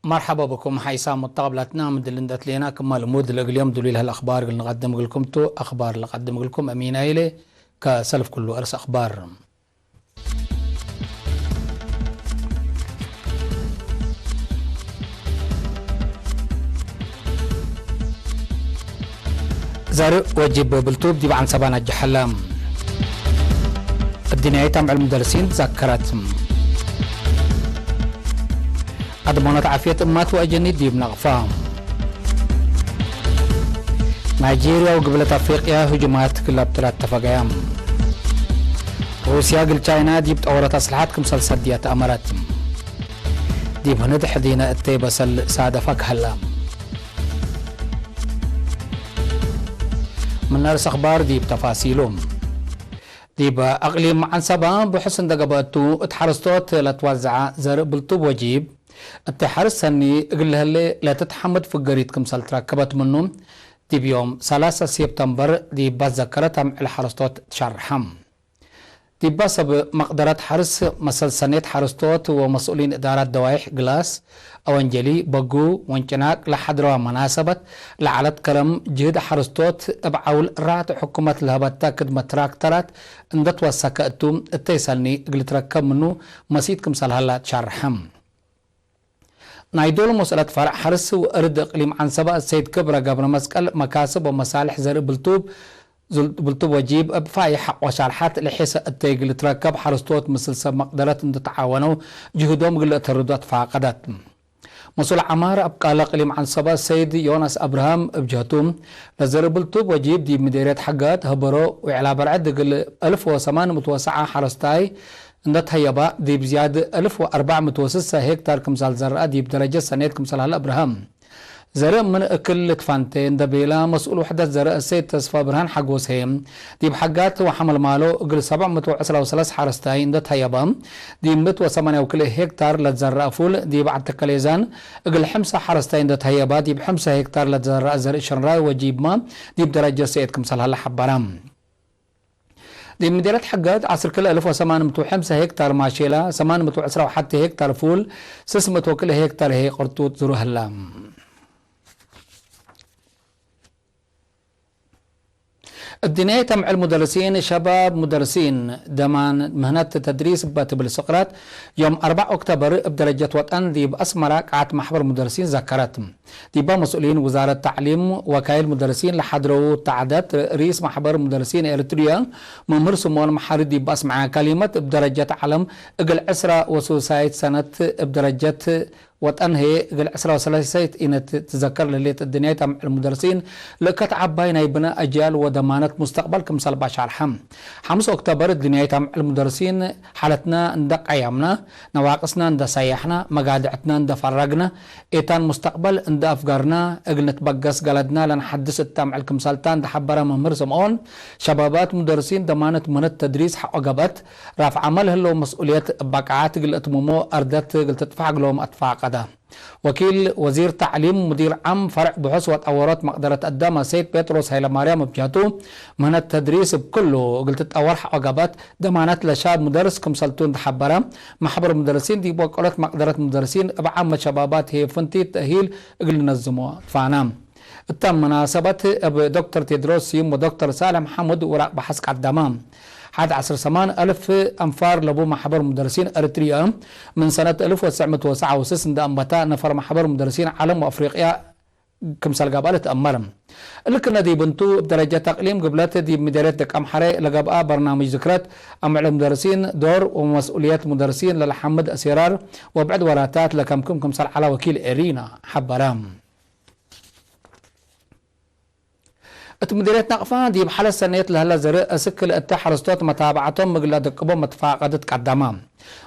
مرحبا بكم حيسام متقبلتنا من دلندت لينا كما المود اليوم دليل هالاخبار اللي نقدم لكم اخبار اللي نقدم لكم امين ايلي كسلف كله ارس اخبار زار وجب بالتوب دي عن سبانا جحلام الدنيا تام علم المدرسين تذكرت أضمنت عافية أمات وأجني ديب نغفام نيجيريا وقبلة أفريقيا هجمات كلها بثلاث تفقيام روسيا قل تشاينا ديب تأورت أسلحات كمسل سدية أمرت ديب هندح دينا التيبة سادفك هلا من نرس أخبار ديب تفاصيلهم ديب أقليم عن سبان بحسن دقباتو اتحرستوت لتوزع زر بلطوب وجيب التحرس سني قل هالي لا تتحمد في قريت كمسال تركبت منهم دي بيوم 3 سبتمبر دي بذكرت عم الحرستوت شرحم دي بسبب مقدرات حرس مسل سنيت حرستوت ومسؤولين إدارات دوايح قلاس أو انجلي بقو وانجناك لحضروا مناسبة لعلت كرم جهد حرستوت ابعول رات حكومة الهبتا كدمة تراكترات اندت وسكأتو التيسالني قل تركب منه مسيد كمسال هلا شرحم نايدول مسألة فرع حرس وأرد إقليم عن سبق السيد كبرى قبل مسكال مكاسب ومصالح زر بلطوب وجيب بفاي حق وشارحات لحيسة التيق تركب حرستوت مثل سب مقدرات ان تتعاونوا جهودهم قلة الردوات فاقدت مسؤول عمار أبقى لقليم عن سبق السيد يونس أبراهام بجهتهم لزر بلطوب وجيب دي مديريات حقات هبرو وعلى برعد قل 1008 متوسعة حرستاي اندت هيبا دي بزيادة 1406 هكتار كمسال زرقاء دي بدرجة سنة كمسال هلا ابراهام زرق من اكل تفانتين دبيلا مسؤول وحدة زرق السيد تصفى برهان حق وسهم دي بحقات وحمل مالو اقل 713 حارستاي اندت هيبا دي 108 وكل هكتار لتزرق فول دي بعد تكاليزان اقل 5 حارستاي اندت هيبا دي ب5 هكتار لتزرق زرق شنراي وجيب ما دي بدرجة سيد كمسال هلا حبرام دي مديرات حقات عصر كل 1805 هكتار ماشيلا 810 حتى هكتار فول 600 وكل هكتار هي قرطوط زرو هلام الدنيا تمع المدرسين شباب مدرسين دمان مهنات تدريس باتبل سقراط يوم 4 أكتوبر بدرجة وطن دي بأسمرة قاعة محبر مدرسين ذكرتهم دي مسؤولين وزارة التعليم وكايل مدرسين لحضروا تعداد رئيس محبر مدرسين إريتريا ممر سموان محارد دي بأسمع كلمة بدرجة علم اقل 10 وسوسايت سنة بدرجة وطن هي قل 10 وسلاسيت إن تذكر لليت الدنيا تمع المدرسين لكت عباين يبنى أجيال ودمانة مستقبل كمثال باشا 5 أكتوبر الدنيا تمع المدرسين حالتنا ندق أيامنا نواقصنا ند سيحنا مقادعتنا ند فرقنا إيتان مستقبل ند أفقارنا اقل نتبقس قلدنا لنحدث التمع الكمثالتان دحبرا ممر سمعون شبابات مدرسين دمانة من التدريس حق قبت رافع عمل هلو مسؤولية بقعات قل اتمومو أردت قل تدفع لهم أدفاق وكيل وزير تعليم مدير عام فرع بحث وتطورات مقدرة قدامها سيد بطرس هيلا مريم بجهته من التدريس بكله قلت تطور عقبات ضمانات لشاب مدرس كمسلتون تحبرة محبر المدرسين دي بوقلت مقدرة مدرسين بعام شبابات هي فنتي تأهيل قل نظموها فعنام تم مناسبة دكتور تيدروس يوم ودكتور سالم محمد وراء بحث قدامام 11 أنفار لبو محبر مدرسين أريتريا من سنة 1969 دا أنبتا نفر محبر مدرسين عالم وأفريقيا كمسال قابلة أمرم اللي كنا دي بنتو بدرجة تقليم قبلات دي مديرية دك أمحري لقابقا برنامج ذكرات أمع المدرسين دور ومسؤوليات مدرسين للحمد أسيرار وبعد وراتات لكمكم كمسال على وكيل إرينا حبرام مديرية نقفان دي بحال السنيات لهلا زرق سكل التحرستات متابعتهم مقلا دقبهم متفاقدت قدامام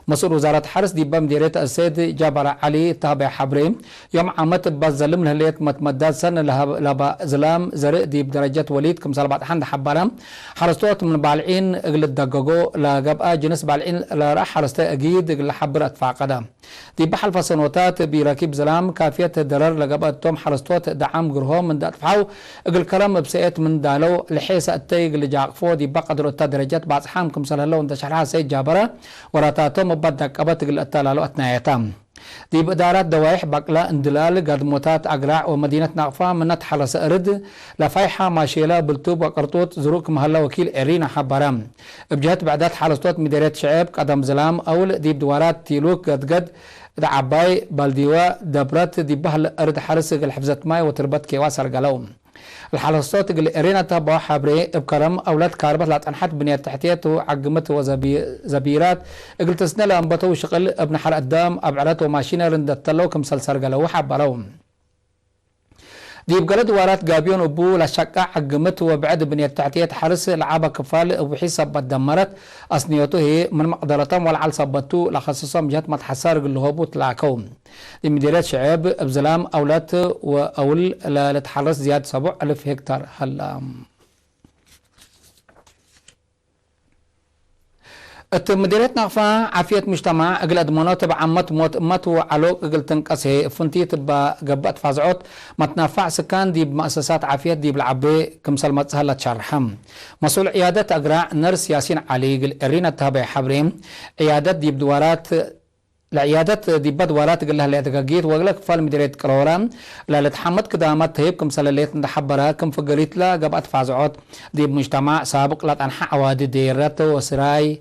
مسؤول وزارة حرس دي بمديرية السيد جابر علي تابع حبري يوم عمت بظلم لهليت متمدد سنة لبا زلام زرق دي بدرجة وليد كم صلبات حند حبرم حرستوت من بالعين اقل الدقاقو لقبقى جنس بالعين لراح حرستا اقيد اقل حبر اتفاق قدام دي بحل فصنوتات براكيب زلام كافية درر لقبقى توم حرستوت دعم قرهوم من داتفعو اقل كرم بسيئت من دالو لحيسة التيق اللي جاقفو دي بقدر درجات بعض حام كم صلى الله انت شرحها سيد جابرة وراتاتهم بدك أبتق الأتلالو أتنايتام دي بإدارات دوايح بقلا اندلال قدموتات أقراع ومدينة ناقفة منت حلس أرد لفايحة ماشيلا بلتوب وقرطوط زروك مهلا وكيل إرينا حبرام بجهة بعدات حلسطوت مديرية شعب قدم زلام أول دي بدوارات تيلوك قد عباي بالديوا دبرت دي بهل أرد حرس الحفظة ماي وتربت كيواسر قلوم الحلسطوت اللي إرينا تبا حبري بكرم أولاد كاربت لا تنحت بنية تحتيات وعقمت وزبيرات قلت سنة لأنبتو شغل ابن حرق الدام أبعرات وماشينة رندت تلو كم سلسر قلو حبروم دي بقلد وارات قابيون أبو لشقع عقمت وبعد بنية تحتيات حرس العابة كفال وبحيث دمرت أصنيته هي من مقدرتهم والعال صبتو لخصصهم جهة متحسار قلو هبو تلاكوم دي مديرية شعب بزلام أولاد وأول لتحرس زيادة 7,000 هكتار هلا مديرية نقفة عافية مجتمع اقل ادمونات بعمت موت وعلوق اقل تنقصه فنتيت بقبات فازعوت ما تنفع سكان دي بمؤسسات عافية دي بالعبي كمسال متسهلة شرحم مسؤول عيادة اقراع نرس ياسين علي قل ارينا تابع حبريم عيادة دي بدوارات العيادات دي بدوارات قال لها اللي دقاقيت وقلك فال مديرية قروران لا لتحمد كدامات تهيب كمسال اللي تنحبرها كم فقريت لا قبات فازعوت دي بمجتمع سابق لا تنحى عوادي ديرات وسراي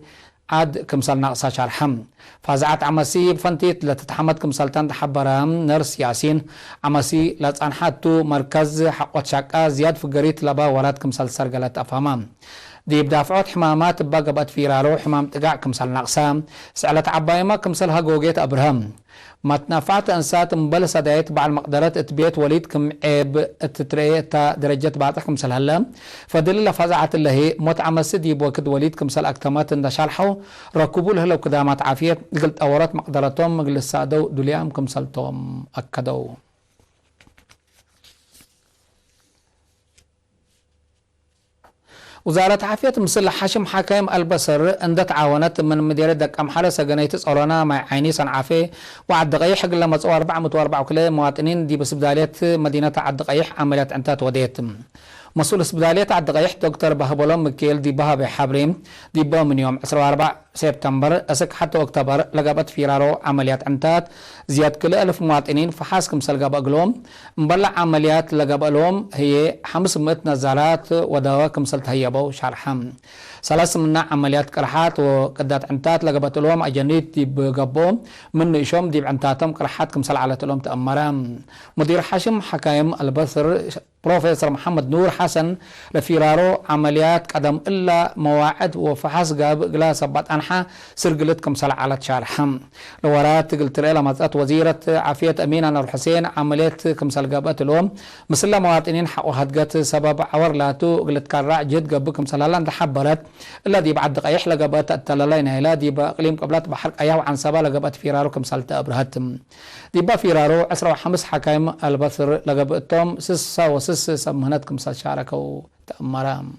عاد كمسال ناقصة شرحم فازعات عمسي بفنتيت لتتحمد كمسال تحبرام نرس ياسين عمسي لتنحاتو مركز حقوت شاكا زياد فقريت لبا ورات كمسال سرقلت أفهمام دي بدافعات حمامات بقبت فيرارو حمام تقع كمسال ناقصة سعلت عبايما كمسال هاقوغيت أبرهم ما تنفعت أنسات مبلسة دايت بعد مقدرات اتبيت وليد كم عيب التتريه تا درجات بعضك كمسال هلا فدليل فزعت اللي هي متعمل سدي بوكد وليد كمسال أكتمات اندى شالحو ركبوا له لو كدامات عافية قلت أورات مقدراتهم مجلس سادو دوليام كمسالتهم أكدو وزارة عافية مسلح حشم حكايم البصر اندت عاونت من مديرية دك أمحالة سجنيت صورانا مع عيني صنعافي وعد دقيح قل لما تصور 4 وكلا مواطنين دي بسبدالية مدينة عد دقيح عمليات انتات وديت مسؤول اسبدالية عد دقيح دكتور بهبولم مكيل دي بها حبريم دي با من يوم 14 سبتمبر أسك حتى أكتوبر لقبت فيرارو عمليات انتات زياد كل 1000 مواطنين فحاسكم سلقب أقلوم مبلع عمليات لقب لهم هي 500 نزالات ودواكم سلت هيبو شرحم 3 من عمليات قرحات وقدات انتات لقبت لهم أجنيت دي بقبوم من إشوم دي بعنتاتهم قرحاتكم سل على لهم تأمرام مدير حشم حكايم البصر بروفيسور محمد نور حسن لفيرارو عمليات قدم إلا مواعد وفحص قاب قلا سبات أنحى سرقلتكم سلع على شارحم لورات قلت لها مزات وزيرة عافية أمين أنور حسين عمليات كم سلقابات لهم مثل مواطنين حقوا هدقات سبب عور لاتو قلت كراع جد قبكم سلالان تحبرت الذي بعد دقايح لقبات التلالين هلا دي بقليم قبلات بحرق أياه عن سبا لقبات فيرارو كم سلت أبرهتم دي با فيرارو 15 حكايم البصر لقبتهم سسا وسس سمهنتكم سل شاركوا تأمرام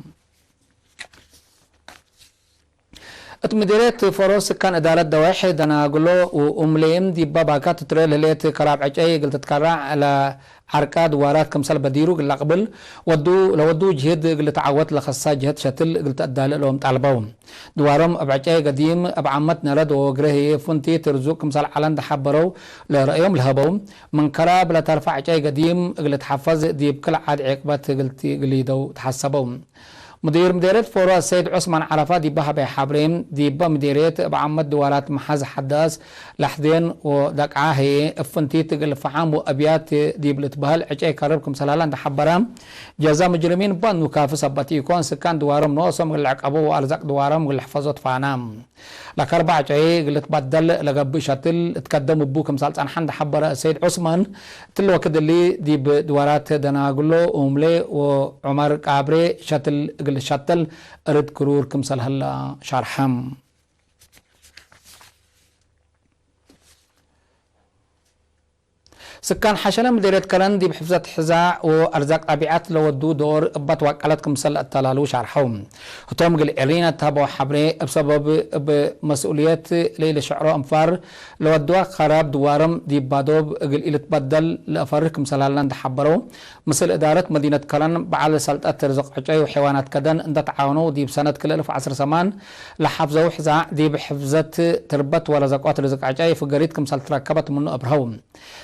اتمديريت فروس كان إدارة دواحي دانا قلو وأمليم دي باباكات تريل هليت كراب عجاي قلت تكرع على عركاد وارات كمسال بديرو قل قبل لودو جهد قلت عوت لخصا جهد شتل قلت أدال لهم طالبهم دوارهم أبعجاي قديم أبعمت نرد وقرهي فنتي ترزوق كمسال علان دحبرو لرأيهم الهبوم من كراب لترفع عجاي قديم قلت حفظ دي بكل عاد عقبات قلت قليدو تحسبهم مديرية فورا السيد عثمان عرفات دي بها بحبرين دي با مديرية بعمد دوارات محاز حداث لحدين ودك عاهي افنتي تقل فحام وابيات دي بلتبهل عجاي كاربكم سلالان دحبرام جزا مجرمين بان مكافي سباتي يكون سكان دوارم نوصم قلعك ابو وارزاق دوارم قل حفظت فانام لك 4 عجاي قلت بدل لقبي شاتل اتقدم ابوكم سالتان حند حبر السيد عثمان تلو كد اللي دي بدوارات دانا قلو املي وعمر قابري شاتل الشتل أرد كرور كمسل هلا شرحم سكان حشلة مديرية كلن دي بحفظة حزاع وأرزاق طبيعات لو ودو دور أبط وقالتكم سل التلالو شرحهم هتوم قل إرينا تابو حبري بسبب بمسؤوليات ليلة شعراء أنفار لو ودوا خراب دوارم دي بادوب قل إلى تبدل لأفركم سلالان تحبرو مثل إدارة مدينة كلن بعد سلطات رزق عجاي وحيوانات كدن اند تعاونوا دي بسنة كل 1000 لحفظوا حزاع دي بحفظة تربت ورزقات رزق عجاي فقريتكم سل تركبت منه أبرهوم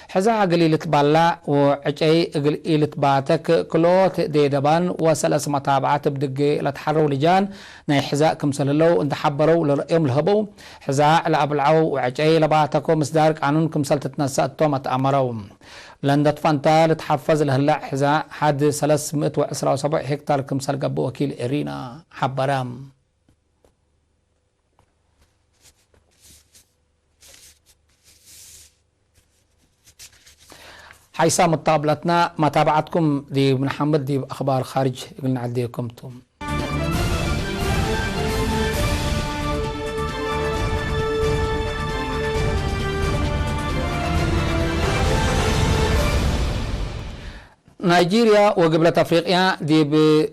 حزاع قليلة بالا وعجاي قليلة باتك كلوت دي دبان وسلس متابعات بدقي لتحروا لجان ناي حزاء كم سللو اند حبروا لرأيهم الهبو حزاع لأبلعو وعجاي لباتكو مصدار قانون كم سل تتنسى التومة أمروا لندت فانتا لتحفظ لهلا حزاء حد 317 هكتار كم سل قبو وكيل إرينا حبرام حيث مطابلتنا متابعتكم دي بن حمد دي أخبار خارج قلنا عديكم توم نيجيريا وقبلة أفريقيا دي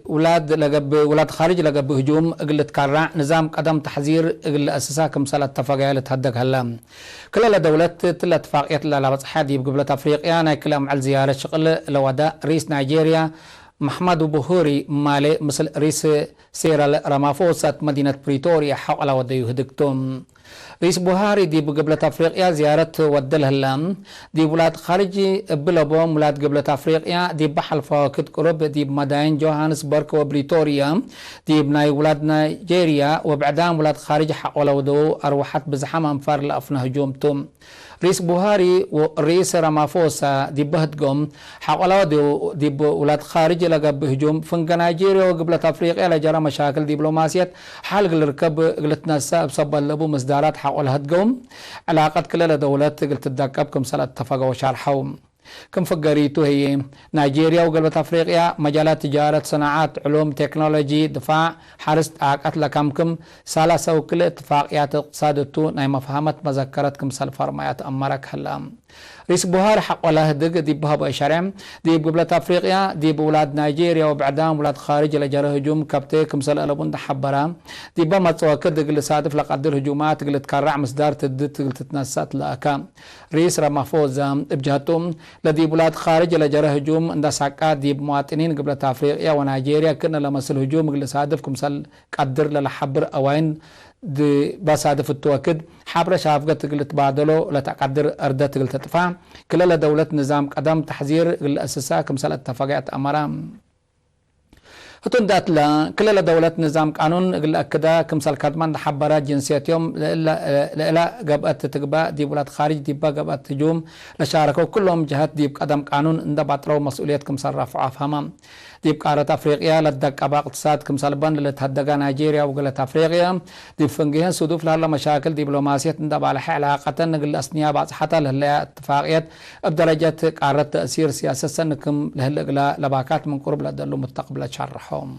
ولاد خارج لقب هجوم قلت كارع نظام قدم تحذير قل أساسا كمسالة اتفاقية لتهدق هلام كل دولة تلا اتفاقية لبصحة دي بقبلة أفريقيا نايكلام على زيارة شغل لودا رئيس نيجيريا محمد بوهوري مالي مثل رئيس سيرال رامافوسا مدينة بريتوريا حول ودا يهدقتم رئيس بوهاري دي بقبلة أفريقيا زيارة ودل هلام دي ولاد خارج بلبوم ولاد قبلة أفريقيا دي بحل فاكت قرب دي بمدائن جوهانسبرغ وبريتوريا دي بناي ولاد نيجيريا وبعدام ولاد خارج حول ودو أروحت بزحام أنفار لأفنا هجومتم رئيس بوهاري ورئيس رامافوسا دي بهدقم حقلا دي ولاد خارج لقب هجوم فنق نيجيريا وقبلة أفريقيا لجرى مشاكل دبلوماسية حال الركب قلتنا الساب صب اللبو مصدارات حقول هدقم علاقة كل دولات قلت الدكاب كم سنة اتفقوا وشارحهم كم فقريتو هي نيجيريا وقلبة أفريقيا مجالات تجارة صناعات علوم تكنولوجي دفاع حرست عاقات لكمكم سالسة وكل اتفاقيات اقتصادتو ناي مفهمت مذكرتكم سالفرمايات أمرك هلام رئيس بوهار حق ولا هدق دي بهبا شرم دي بقبلة أفريقيا دي بولاد نيجيريا وبعدام ولاد خارج لجرى هجوم كبتيكم سال ألبون حبرام دي بما تواكد قل صادف لقدر هجومات قل تكرع مصدار تدت قل تتنسات لأكام رئيس رامافوزا بجهتهم لدي بولاد خارج لجرى هجوم عند ساكات دي بمواطنين قبلة أفريقيا ونيجيريا كنا لمسل هجوم قل صادفكم سال قدر للحبر أوين دي بصادف التوكد حبر شافقة قلت بعدلو لتقدر أردت قلت تدفع كلا دولة نظام قدم تحذير الأساسا كمثال اتفاقيات أمرام هتون دات لا كلا دولة نظام قانون قل أكدا كمثال كدمان حبرات جنسيات يوم لا قبأت تقبأ دي بولاد خارج دي قبأت تجوم لشاركوا كلهم جهات دي قدم قانون اندى باطلو مسؤوليات كمثال رفع فهمام دي بقارة أفريقيا لدك أبا اقتصاد كمثال بان لتهدقا نيجيريا وقلت أفريقيا دي فنجيهن صدوف لها مشاكل دبلوماسية اندى على علاقة نقل أسنيا بعض حتى لهلا اتفاقيات بدرجة قارة تأثير سياسة سنكم لهلا لباكات من قرب لدلو مستقبل شرحهم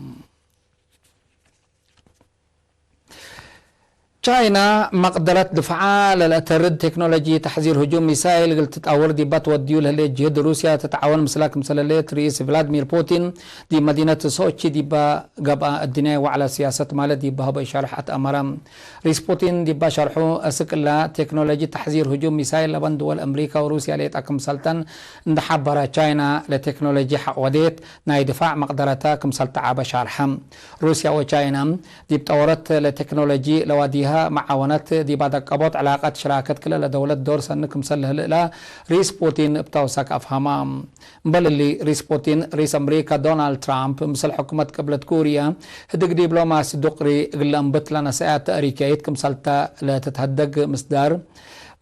تشاينا مقدرة دفعة للأترد تكنولوجي تحذير هجوم ميسايل قلت تتأور دي باتوديو لهلي جهد روسيا تتعاون مسلاك مسلاليت رئيس فلاديمير بوتين دي مدينة سوتشي دي با قبا الدنيا وعلى سياسة مالا دي بها بشارحات أمرام رئيس بوتين دي با شرحو أسكلا تكنولوجي تحذير هجوم ميسايل لبن دول أمريكا وروسيا ليت أكم سلطان اندحبرا تشاينا لتكنولوجي حقوديت ناي دفاع مقدرتا كم سلطة بشارحم روسيا وتشاينا دي بتورت لتكنولوجي لواديها معاونات دي بعد قبض علاقات شراكة كلا لدولة دور سنكم سله لا رئيس بوتين بتوسك أفهمام بل اللي رئيس بوتين رئيس أمريكا دونالد ترامب مثل حكومة قبلة كوريا هدق دبلوماسي دقري قلن بطلنا ساعات تأريكيت كم سلطة لا تتهدق مصدار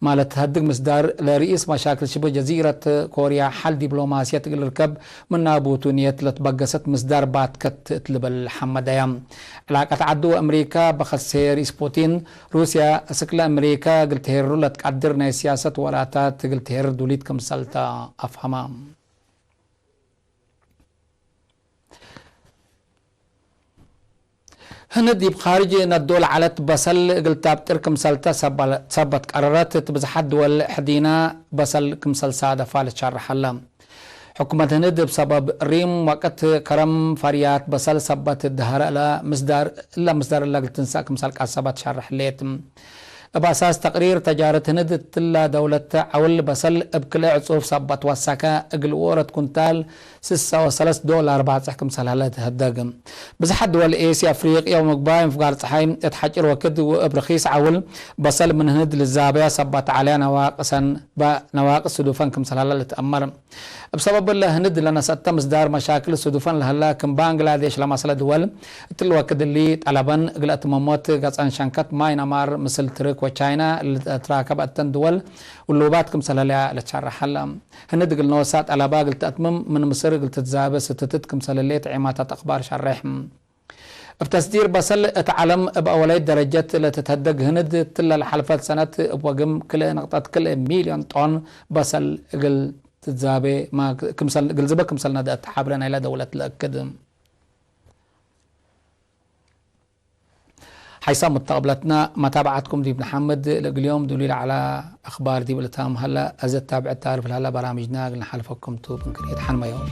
ما لتهدق مصدر لرئيس مشاكل شبه جزيرة كوريا حل دبلوماسية الركب من نابوتونية لتبقست مصدر بعد كت تلب الحمدايا علاقة عدو أمريكا بخص رئيس بوتين روسيا سكلا أمريكا قلت هيرو لتقدرنا سياسة وراتات قلت هير دوليت كم سلطة أفهمام هندي بخارج ندول على بصل قلتاب تركم سلتا سبت قرارات تبزحد دول حدينا بصل كمسل سادة فالت شرح الله حكومة هند بسبب ريم وقت كرم فريات بصل سبت الدهر لا مصدر لا قلت نساك مسل قصبت شرح ليتم بأساس تقرير تجارة هند تلا دولة عول بصل بكل عصوف صبت وساكا اقل ورد كنتال $6.3 بعد حكم سلالات هداقم بزحد دول ايسي افريقيا ومقباين فقار صحيم اتحجر وكد وبرخيص عول بصل من هند للزابية صبت عليها نواقص صدوفان كم سلالات تأمر بسبب الله هند لنا ستة مصدار مشاكل صدوفان لهلا كم بانجلاديش لما صل دول تلو وكد اللي طلبان قلت مموت قصان شنكت ماي نمار مثل ترك وچاينا اللي تراكبت تندول واللوبات كم سلالة لتشرح هلا هند قلنا وسات على باقل تأتمم من مصر قلت تزابة ستتت كم سلالات عماتات أخبار شرح بتصدير بصل اتعلم بأولي درجات اللي تتهدق هند تلا لحلفات سنة بوقم كل نقطة كل 1,000,000 طن بصل قل تزابة ما كمسل قل زبا كمسل ندأت حابرنا إلى دولة الأكد حيث متقبلتنا متابعتكم دي بن حمد اليوم دليل على أخبار دي بلتام هلا أزد تابع التعرف هلا برامجنا قلنا حلفكم توب من كريت حنما يوم